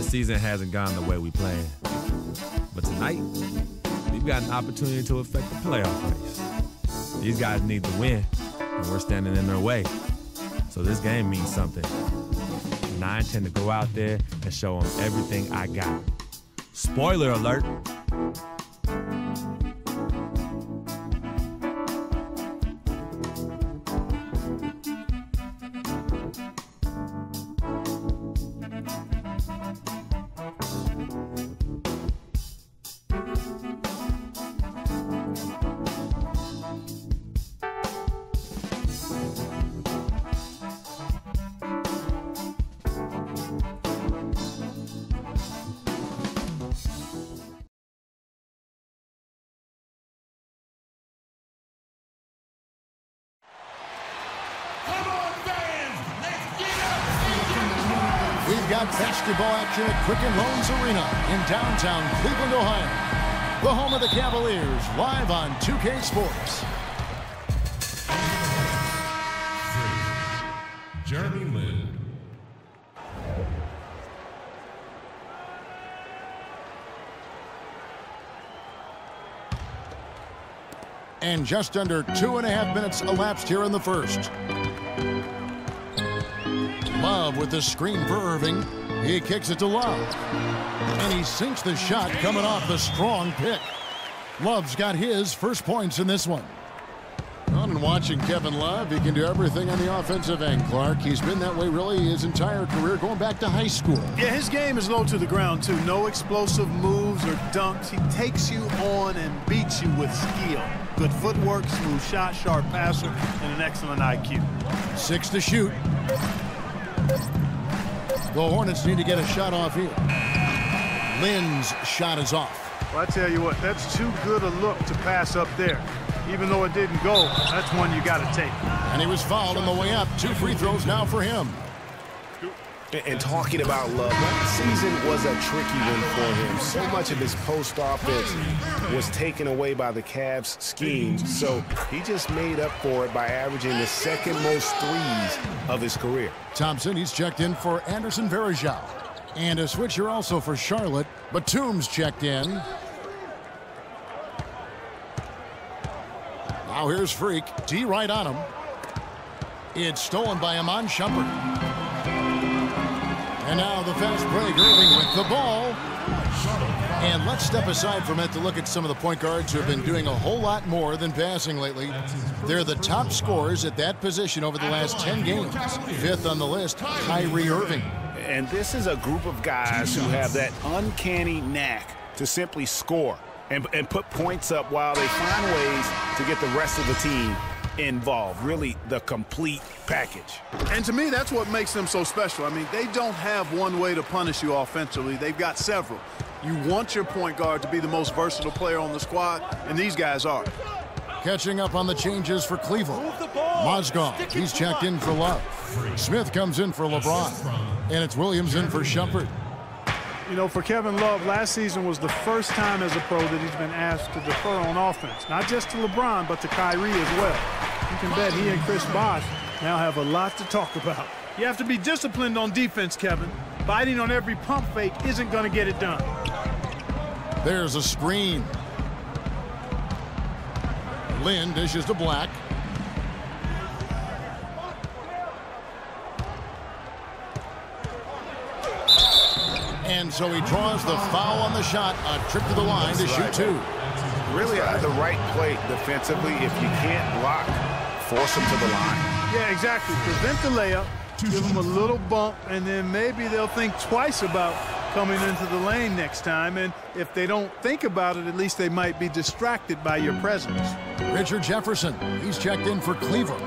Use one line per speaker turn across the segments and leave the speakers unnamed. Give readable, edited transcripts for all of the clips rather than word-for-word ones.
season hasn't gone the way we planned. But tonight, we've got an opportunity to affect the playoff race. These guys need to win, and we're standing in their way. So this game means something. And I intend to go out there and show them everything I got. Spoiler alert.
We've got basketball action at Quicken Loans Arena in downtown Cleveland, Ohio. The home of the Cavaliers, live on 2K Sports.
Jeremy Lin.
And just under 2.5 minutes elapsed here in the first. Love with the screen for Irving. He kicks it to Love. And he sinks the shot coming off the strong pick. Love's got his first points in this one. On and watching Kevin Love, he can do everything on the offensive end, Clark. He's been that way really his entire career, going back to high school.
Yeah, his game is low to the ground, too. No explosive moves or dunks. He takes you on and beats you with skill. Good footwork, smooth shot, sharp passer, and an excellent IQ.
6 to shoot. The Hornets need to get a shot off here. Lin's shot is off.
Well, I tell you what, that's too good a look to pass up there. Even though it didn't go, that's one you got to take.
And he was fouled on the way up. 2 free throws now for him.
And talking about Love, last season was a tricky one for him. So much of his post offense was taken away by the Cavs' schemes, so he just made up for it by averaging the second most threes of his career.
Thompson, he's checked in for Anderson Varejao. And a switcher also for Charlotte. Batum's checked in. Now here's Freak. D right on him. It's stolen by Iman Shumpert. And now the fast break. Irving with the ball. And let's step aside from it to look at some of the point guards who have been doing a whole lot more than passing lately. They're the top scorers at that position over the last 10 games. 5th on the list, Kyrie Irving.
And this is a group of guys who have that uncanny knack to simply score and put points up while they find ways to get the rest of the team involved. Really the complete package.
And to me, that's what makes them so special. I mean, they don't have one way to punish you offensively. They've got several. You want your point guard to be the most versatile player on the squad, and these guys are.
Catching up on the changes for Cleveland. Mozgov, he's checked in for Love. Smith comes in for LeBron. And it's Williams in for Shumpert.
You know, for Kevin Love, last season was the first time as a pro that he's been asked to defer on offense. Not just to LeBron, but to Kyrie as well. You can bet he and Chris Bosh now have a lot to talk about. You have to be disciplined on defense, Kevin. Biting on every pump fake isn't going to get it done.
There's a screen. Lin dishes to Black. And so he draws the foul on the shot. A trip to the line to shoot 2.
Really the right play defensively. If you can't block, force him to the line.
Yeah, exactly. Prevent the layup, give them a little bump, and then maybe they'll think twice about coming into the lane next time. And if they don't think about it, at least they might be distracted by your presence.
Richard Jefferson, he's checked in for Cleveland.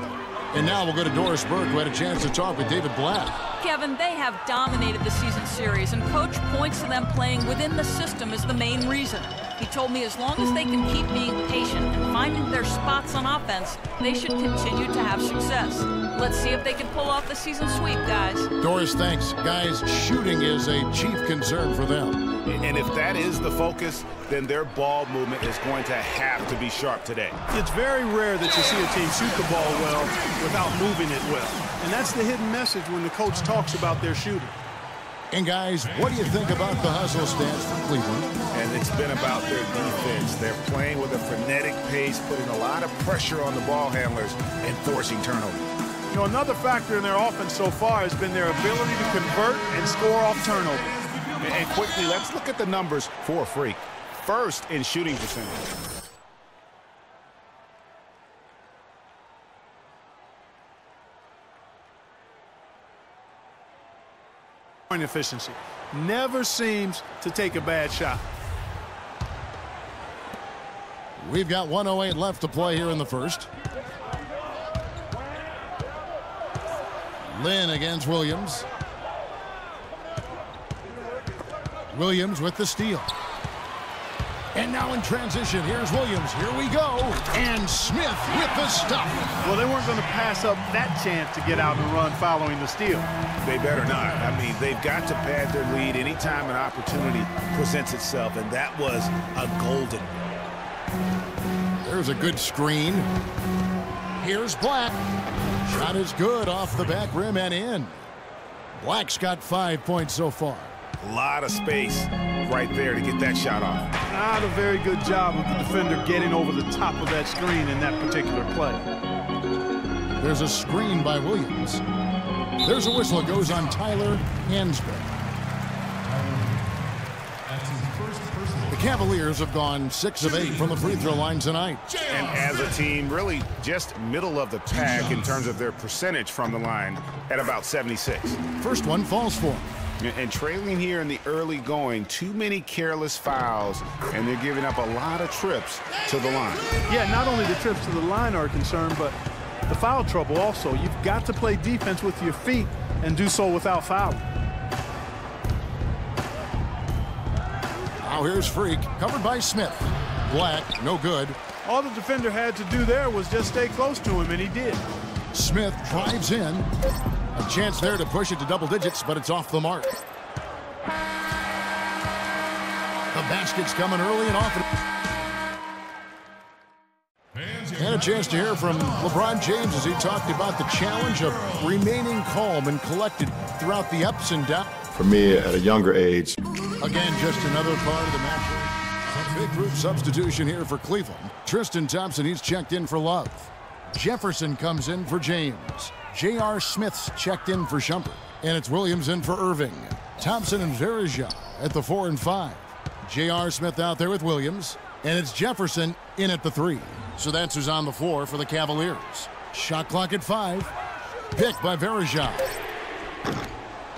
And now we'll go to Doris Burke, who had a chance to talk with David Blatt.
Kevin, they have dominated the season series, and Coach points to them playing within the system as the main reason. He told me as long as they can keep being patient and finding their spots on offense, they should continue to have success. Let's see if they can pull off the season sweep, guys.
Doris, thanks. Guys, shooting is a chief concern for them.
And if that is the focus, then their ball movement is going to have to be sharp today.
It's very rare that you see a team shoot the ball well without moving it well. And that's the hidden message when the coach talks about their shooting.
And guys, what do you think about the hustle stance for Cleveland?
And it's been about their defense. They're playing with a frenetic pace, putting a lot of pressure on the ball handlers and forcing turnovers.
You know, another factor in their offense so far has been their ability to convert and score off turnovers.
And quickly, let's look at the numbers for Freak. First in shooting percentage.
Efficiency. Never seems to take a bad shot.
We've got 1:08 left to play here in the first. Lynn against Williams. Williams with the steal. And now in transition, here's Williams. Here we go. And Smith with the stop.
Well, they weren't going to pass up that chance to get out and run following the steal.
They better not. I mean, they've got to pad their lead anytime an opportunity presents itself, and that was a golden.
There's a good screen. Here's Black. Shot is good off the back rim and in. Black's got 5 points so far.
A lot of space right there to get that shot off.
Not a very good job of the defender getting over the top of that screen in that particular play.
There's a screen by Williams. There's a whistle. It goes on Tyler Hansbrough. The Cavaliers have gone 6 of 8 from the free throw line tonight.
And as a team, really just middle of the pack in terms of their percentage from the line at about 76.
First one falls for them.
And trailing here in the early going, too many careless fouls, and they're giving up a lot of trips to the line.
Yeah, not only the trips to the line are a concern, but the foul trouble also. You've got to play defense with your feet and do so without fouling.
Now here's Freak, covered by Smith. Black, no good.
All the defender had to do there was just stay close to him, and he did.
Smith drives in. A chance there to push it to double digits, but it's off the mark. The basket's coming early and often. And a chance to hear from LeBron James as he talked about the challenge of remaining calm and collected throughout the ups and downs.
For me, at a younger age.
Again, just another part of the match. Big group substitution here for Cleveland. Tristan Thompson, he's checked in for Love. Jefferson comes in for James. J.R. Smith's checked in for Shumpert. And it's Williams in for Irving. Thompson and Varejao at the 4 and 5. J.R. Smith out there with Williams. And it's Jefferson in at the 3. So that's who's on the floor for the Cavaliers. Shot clock at 5. Pick by Varejao.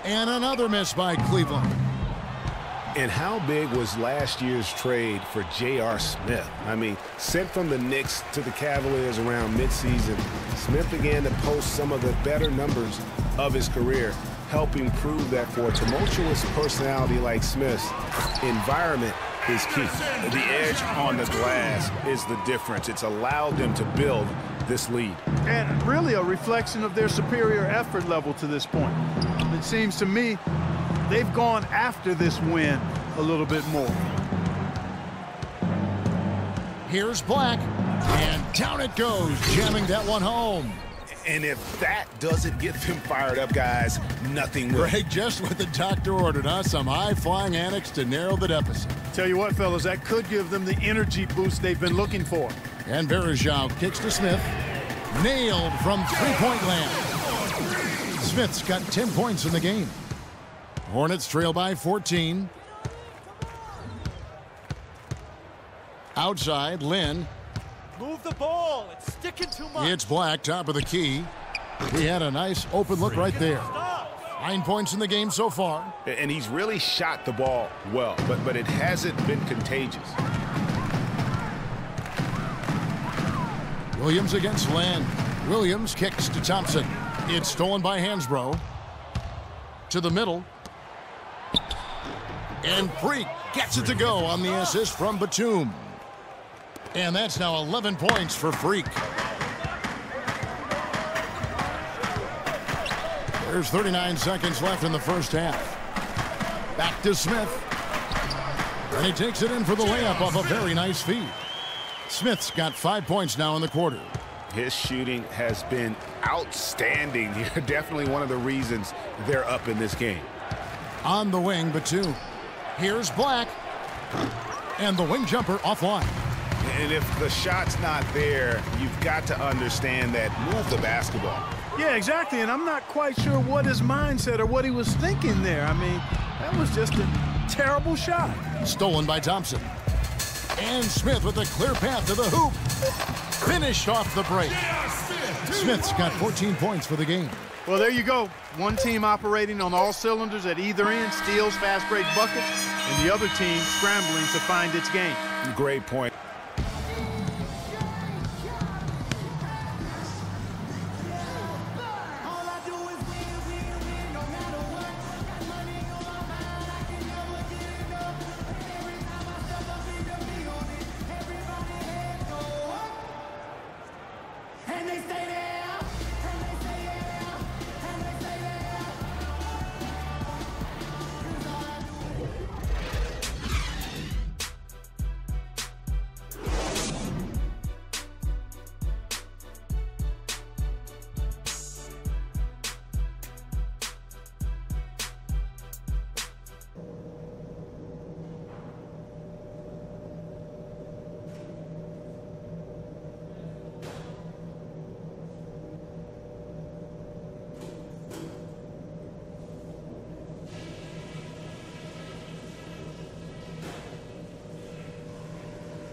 And another miss by Cleveland.
And how big was last year's trade for J.R. Smith? I mean, sent from the Knicks to the Cavaliers around midseason, Smith began to post some of the better numbers of his career, helping prove that for a tumultuous personality like Smith's, environment is key. The edge on the glass is the difference. It's allowed them to build this lead.
And really a reflection of their superior effort level to this point. It seems to me they've gone after this win a little bit more.
Here's Black, and down it goes, jamming that one home.
And if that doesn't get them fired up, guys, nothing will.
Right, just what the doctor ordered, huh? Some high-flying annex to narrow the deficit.
Tell you what, fellas, that could give them the energy boost they've been looking for.
And Varejao kicks to Smith. Nailed from three-point land. Smith's got 10 points in the game. Hornets trail by 14. Outside, Lynn.
Move the ball. It's sticking too much.
It's Black, top of the key. He had a nice open look right there. 9 points in the game so far.
And he's really shot the ball well, but it hasn't been contagious.
Williams against Land. Williams kicks to Thompson. It's stolen by Hansbrough. To the middle. And Freak gets it to go on the assist from Batum. And that's now 11 points for Freak. There's 39 seconds left in the first half. Back to Smith. And he takes it in for the layup off a very nice feed. Smith's got 5 points now in the quarter.
His shooting has been outstanding. Definitely one of the reasons they're up in this game.
On the wing, Batum. Here's Black. And the wing jumper offline.
And if the shot's not there, you've got to understand that. Move the basketball.
Yeah, exactly, and I'm not quite sure what his mindset or what he was thinking there. I mean, that was just a terrible shot.
Stolen by Thompson. And Smith with a clear path to the hoop. Finished off the break. Smith's got 14 points for the game.
Well, there you go. One team operating on all cylinders at either end, steals, fast break buckets, and the other team scrambling to find its game.
Great point.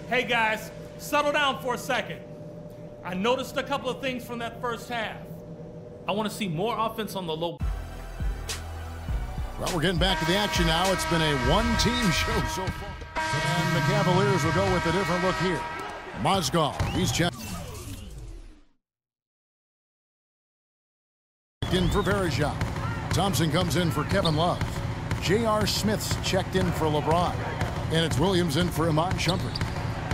Hey guys, settle down for a second. I noticed a couple of things from that first half. I want to see more offense on the low.
Well, we're getting back to the action now. It's been a one-team show so far. And the Cavaliers will go with a different look here. Mozgov, he's checked in for Verejao. Thompson comes in for Kevin Love. J.R. Smith's checked in for LeBron. And it's Williams in for Iman Shumpert.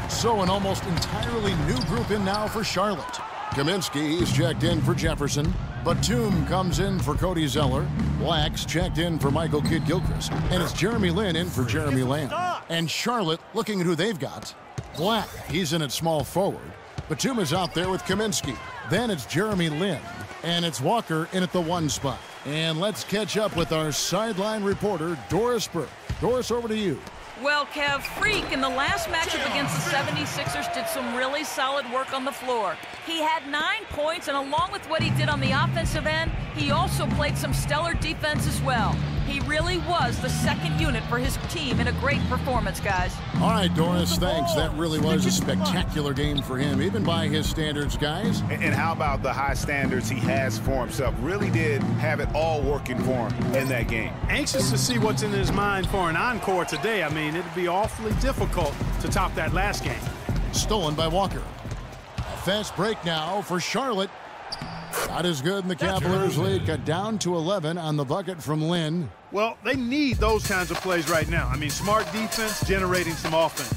So an almost entirely new group in now for Charlotte. Kaminsky, he's checked in for Jefferson. Batum comes in for Cody Zeller. Black's checked in for Michael Kidd-Gilchrist. And it's Jeremy Lin in for Jeremy Lamb. And Charlotte, looking at who they've got. Black, he's in at small forward. Batum is out there with Kaminsky. Then it's Jeremy Lin. And it's Walker in at the 1 spot. And let's catch up with our sideline reporter, Doris Burke. Doris, over to you.
Well, Kev, Freak in the last matchup against the 76ers did some really solid work on the floor. He had 9 points, and along with what he did on the offensive end, he also played some stellar defense as well. He really was the second unit for his team in a great performance, guys.
All right, Doris, thanks. That really was a spectacular game for him, even by his standards, guys.
And how about the high standards he has for himself? Really did have it all working for him in that game.
Anxious to see what's in his mind for an encore today. I mean, it'd be awfully difficult to top that last game.
Stolen by Walker. A fast break now for Charlotte. Not as good in the Cavaliers lead. Cut down to 11 on the bucket from Lin.
Well, they need those kinds of plays right now. I mean, smart defense generating some offense.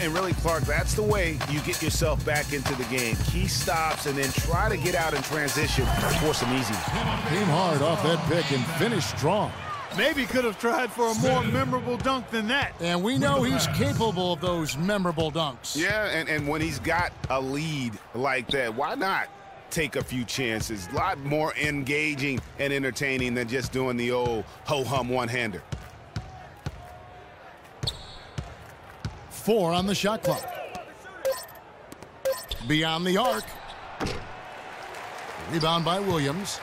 And really, Clark, that's the way you get yourself back into the game. Key stops and then try to get out in transition for some easy.
Came hard off that pick and finished strong.
Maybe could have tried for a more memorable dunk than that.
And we know he's capable of those memorable dunks.
Yeah, and when he's got a lead like that, why not take a few chances? A lot more engaging and entertaining than just doing the old ho-hum one-hander.
4 on the shot clock. Beyond the arc. Rebound by Williams.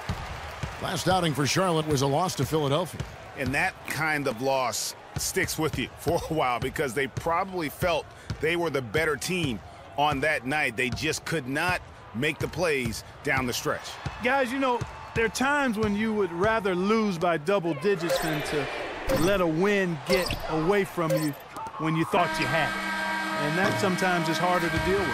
Last outing for Charlotte was a loss to Philadelphia.
And that kind of loss sticks with you for a while because they probably felt they were the better team on that night. They just could not make the plays down the stretch.
Guys, you know, there are times when you would rather lose by double digits than to let a win get away from you when you thought you had it. And that sometimes is harder to deal with.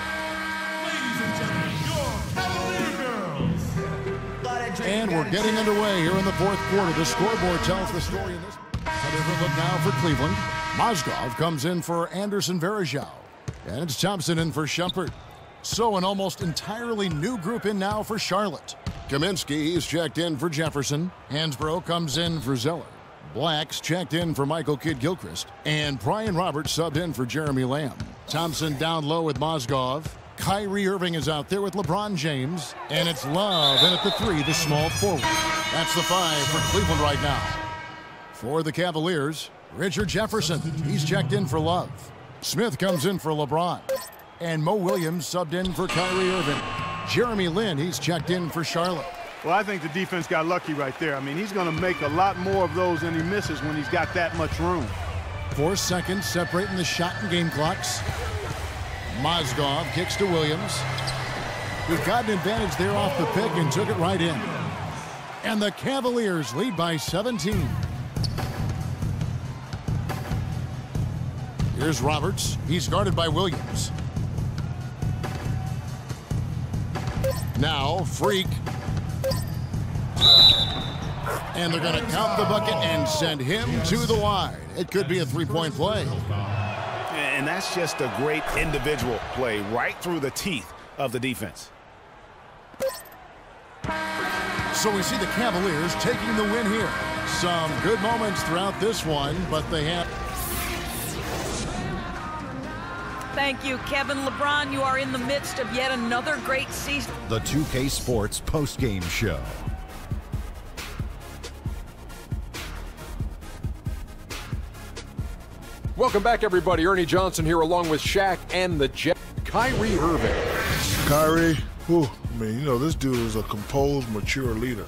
And we're getting underway here in the fourth quarter. The scoreboard tells the story in this. A different look now for Cleveland. Mozgov comes in for Anderson Verejao. And it's Thompson in for Shumpert. So an almost entirely new group in now for Charlotte. Kaminsky is checked in for Jefferson. Hansbrough comes in for Zeller. Black's checked in for Michael Kidd-Gilchrist. And Brian Roberts subbed in for Jeremy Lamb. Thompson down low with Mozgov. Kyrie Irving is out there with LeBron James. And it's Love in at the 3, the small forward. That's the 5 for Cleveland right now. For the Cavaliers, Richard Jefferson. He's checked in for Love. Smith comes in for LeBron. And Mo Williams subbed in for Kyrie Irving. Jeremy Lin, he's checked in for Charlotte.
Well, I think the defense got lucky right there. I mean, he's going to make a lot more of those than he misses when he's got that much room.
4 seconds separating the shot and game clocks. Mozgov kicks to Williams. We've got an advantage there off the pick and took it right in. And the Cavaliers lead by 17. Here's Roberts. He's guarded by Williams. Now, Freak. And they're going to count the bucket and send him to the wide. It could be a three-point play.
And that's just a great individual play right through the teeth of the defense.
So we see the Cavaliers taking the win here. Some good moments throughout this one, but they have...
Thank you, Kevin. LeBron, you are in the midst of yet another great season.
The 2K Sports postgame show.
Welcome back, everybody. Ernie Johnson here along with Shaq and the Jet. Kyrie Irving.
Kyrie, you know, this dude is a composed, mature leader.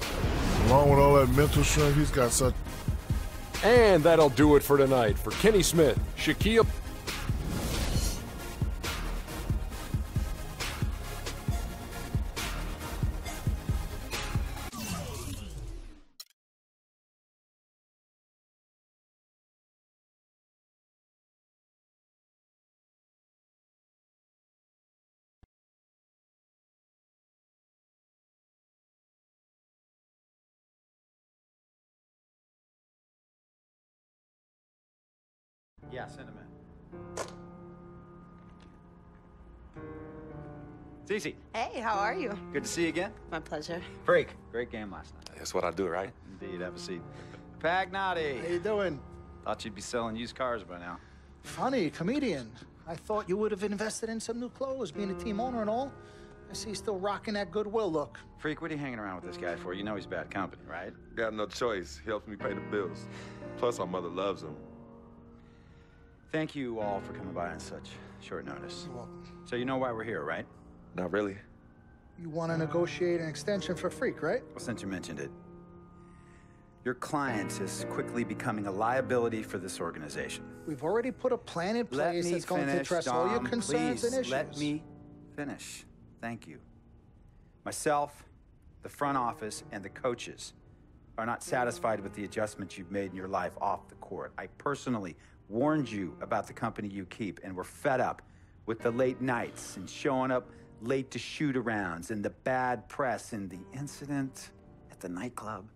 Along with all that mental strength, he's got such...
And that'll do it for tonight. For Kenny Smith, Shaquille...
Yeah, send him in. Cece.
Hey, how are you?
Good to see you again.
My pleasure.
Freak. Great game last night.
That's what I do, right?
Indeed. Have a seat. Pagnotti.
How you doing?
Thought you'd be selling used cars by now.
Funny, comedian. I thought you would have invested in some new clothes, being a team owner and all. I see you still rocking that Goodwill look.
Freak, what are you hanging around with this guy for? You know he's bad company, right?
Got no choice. He helps me pay the bills. Plus, our mother loves him.
Thank you all for coming by on such short notice.
You're welcome.
So you know why we're here, right?
Not really.
You want to negotiate an extension for Freak, right?
Well, since you mentioned it, your client is quickly becoming a liability for this organization.
We've already put a plan in place that's going to address all your concerns and issues.
Let me finish. Thank you. Myself, the front office, and the coaches are not satisfied with the adjustments you've made in your life off the court. I personally warned you about the company you keep, and we're fed up with the late nights and showing up late to shoot-arounds and the bad press and the incident at the nightclub.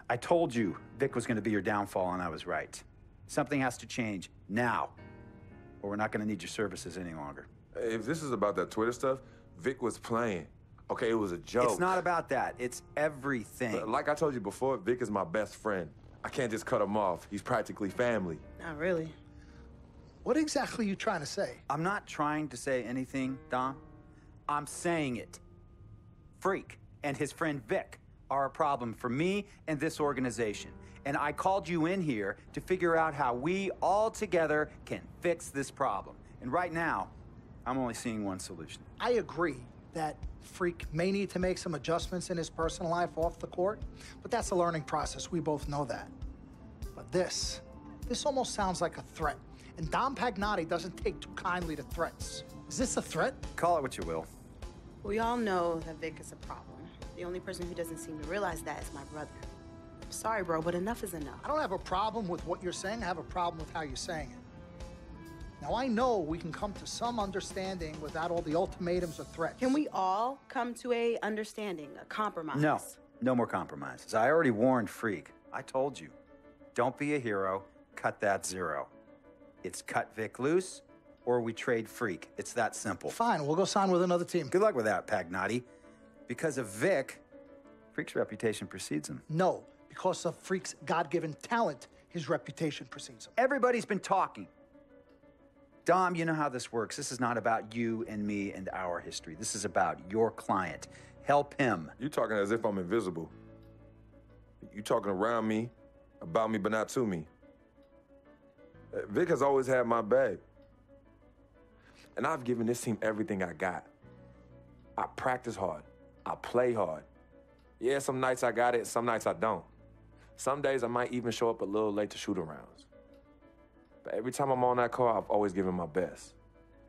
I told you Vic was going to be your downfall, and I was right. Something has to change now, or we're not going to need your services any longer.
If this is about that Twitter stuff, Vic was playing. Okay, it was a joke.
It's not about that. It's everything.
But like I told you before, Vic is my best friend. I can't just cut him off. He's practically family.
Not really.
What exactly are you trying to say?
I'm not trying to say anything, Dom. I'm saying it. Freak and his friend Vic are a problem for me and this organization. And I called you in here to figure out how we all together can fix this problem. And right now, I'm only seeing one solution.
I agree that Freak may need to make some adjustments in his personal life off the court, but that's a learning process. We both know that. But this almost sounds like a threat. And Dom Pagnotti doesn't take too kindly to threats. Is this a threat?
Call it what you will.
We all know that Vic is a problem. The only person who doesn't seem to realize that is my brother. I'm sorry, bro, but enough is enough.
I don't have a problem with what you're saying. I have a problem with how you're saying it. Now, I know we can come to some understanding without all the ultimatums or threats.
Can we all come to a understanding, a compromise?
No, no more compromises. I already warned Freak. I told you. Don't be a hero. Cut that zero. It's cut Vic loose, or we trade Freak. It's that simple.
Fine, we'll go sign with another team.
Good luck with that, Pagnotti. Because of Vic, Freak's reputation precedes him.
No, because of Freak's God-given talent, his reputation precedes him.
Everybody's been talking. Dom, you know how this works. This is not about you and me and our history. This is about your client. Help him.
You're talking as if I'm invisible. You talking around me, about me, but not to me. Vic has always had my back. And I've given this team everything I got. I practice hard. I play hard. Yeah, some nights I got it, some nights I don't. Some days I might even show up a little late to shoot-arounds. But every time I'm on that court, I've always given my best.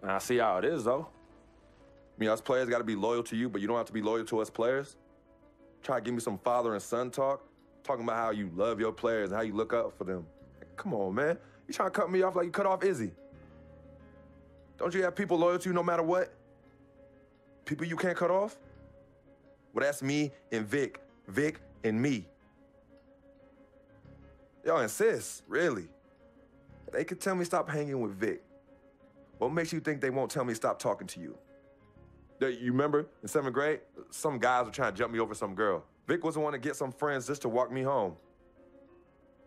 And I see how it is, though. I mean, us players got to be loyal to you, but you don't have to be loyal to us players. Try to give me some father and son talk, talking about how you love your players and how you look up for them. Come on, man. You trying to cut me off like you cut off Izzy. Don't you have people loyal to you no matter what? People you can't cut off? Well, that's me and Vic. Vic and me. Y'all insist, really. They could tell me stop hanging with Vic. What makes you think they won't tell me stop talking to you? You remember in 7th grade, some guys were trying to jump me over some girl. Vic was the one to get some friends just to walk me home.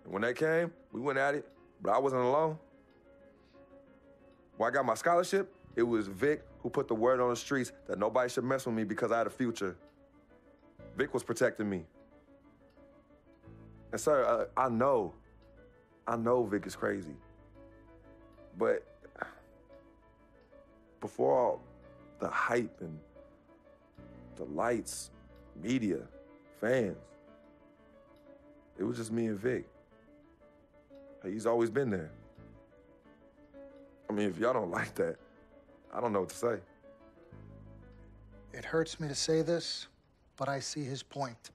And when they came, we went at it, but I wasn't alone. When I got my scholarship, it was Vic who put the word on the streets that nobody should mess with me because I had a future. Vic was protecting me. And sir, I know Vic is crazy. But before all the hype and the lights, media, fans, it was just me and Vic. He's always been there. I mean, if y'all don't like that, I don't know what to say.
It hurts me to say this, but I see his point.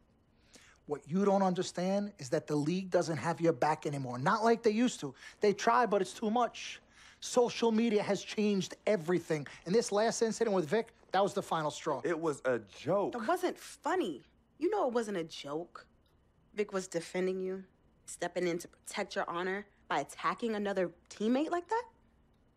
What you don't understand is that the league doesn't have your back anymore. Not like they used to. They try, but it's too much. Social media has changed everything. And this last incident with Vic, that was the final straw.
It was a joke.
It wasn't funny. You know it wasn't a joke. Vic was defending you, stepping in to protect your honor by attacking another teammate like that?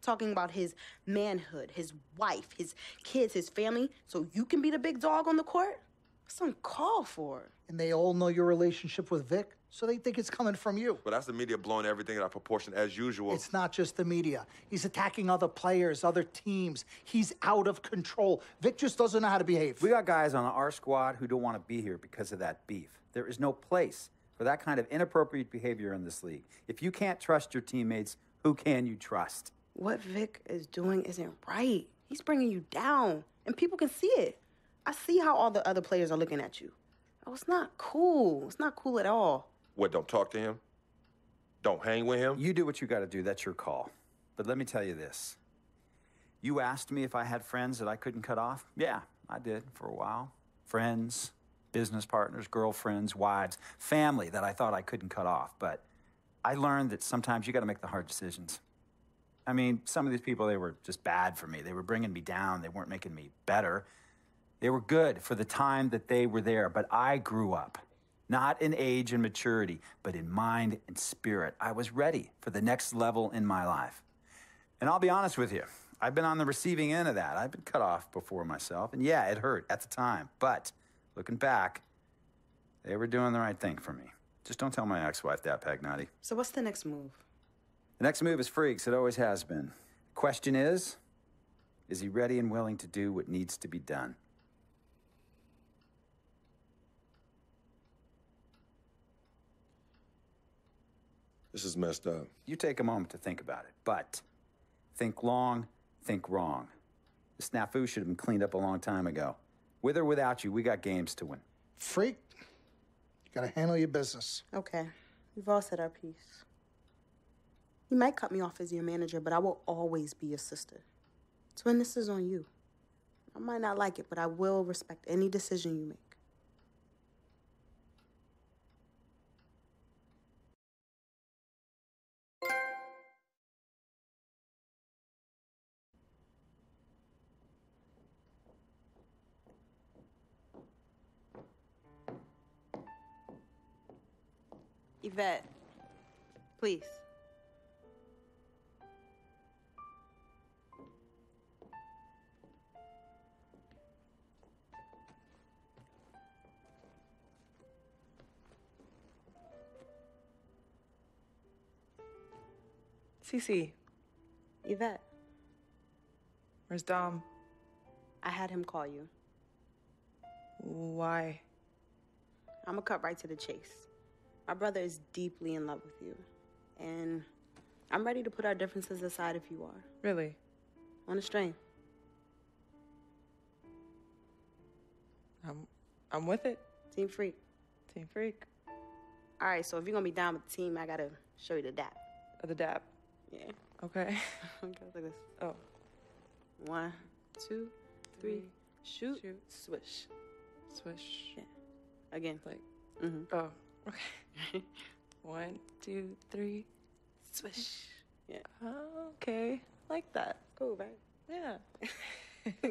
Talking about his manhood, his wife, his kids, his family, so you can be the big dog on the court? That's uncalled for.
And they all know your relationship with Vic, so they think it's coming from you.
But that's the media blowing everything out of proportion as usual.
It's not just the media. He's attacking other players, other teams. He's out of control. Vic just doesn't know how to behave.
We got guys on our squad who don't want to be here because of that beef. There is no place for that kind of inappropriate behavior in this league. If you can't trust your teammates, who can you trust?
What Vic is doing isn't right. He's bringing you down, and people can see it. I see how all the other players are looking at you. Oh, it's not cool. It's not cool at all.
What, don't talk to him? Don't hang with him?
You do what you got to do. That's your call. But let me tell you this. You asked me if I had friends that I couldn't cut off? Yeah, I did for a while. Friends, business partners, girlfriends, wives, family that I thought I couldn't cut off. But I learned that sometimes you got to make the hard decisions. I mean, some of these people, they were just bad for me. They were bringing me down. They weren't making me better. They were good for the time that they were there, but I grew up, not in age and maturity, but in mind and spirit. I was ready for the next level in my life. And I'll be honest with you, I've been on the receiving end of that. I've been cut off before myself, and yeah, it hurt at the time. But looking back, they were doing the right thing for me. Just don't tell my ex-wife that, Pagnotti.
So what's the next move?
The next move is Freaks. It always has been. The question is he ready and willing to do what needs to be done?
This is messed up.
You take a moment to think about it, but think long, think wrong. The snafu should have been cleaned up a long time ago. With or without you, we got games to win.
Freak, you gotta handle your business.
Okay, we've all said our piece. You might cut me off as your manager, but I will always be your sister. Twin, this is on you. I might not like it, but I will respect any decision you make. Yvette, please.
Cece.
Yvette.
Where's Dom?
I had him call you.
Why?
I'm gonna cut right to the chase. My brother is deeply in love with you. And I'm ready to put our differences aside if you are.
Really?
On a string.
I'm with it.
Team Freak.
Team Freak.
All right, so if you're going to be down with the team, I got to show you the dap.
The dap.
Yeah.
Okay.
Okay, like this.
Oh.
1, 2, 3, shoot,
swish. Swish.
Yeah. Again.
Like,
oh,
okay. 1, 2, 3, swish.
Yeah.
Okay. Like that.
Cool, right?
Yeah.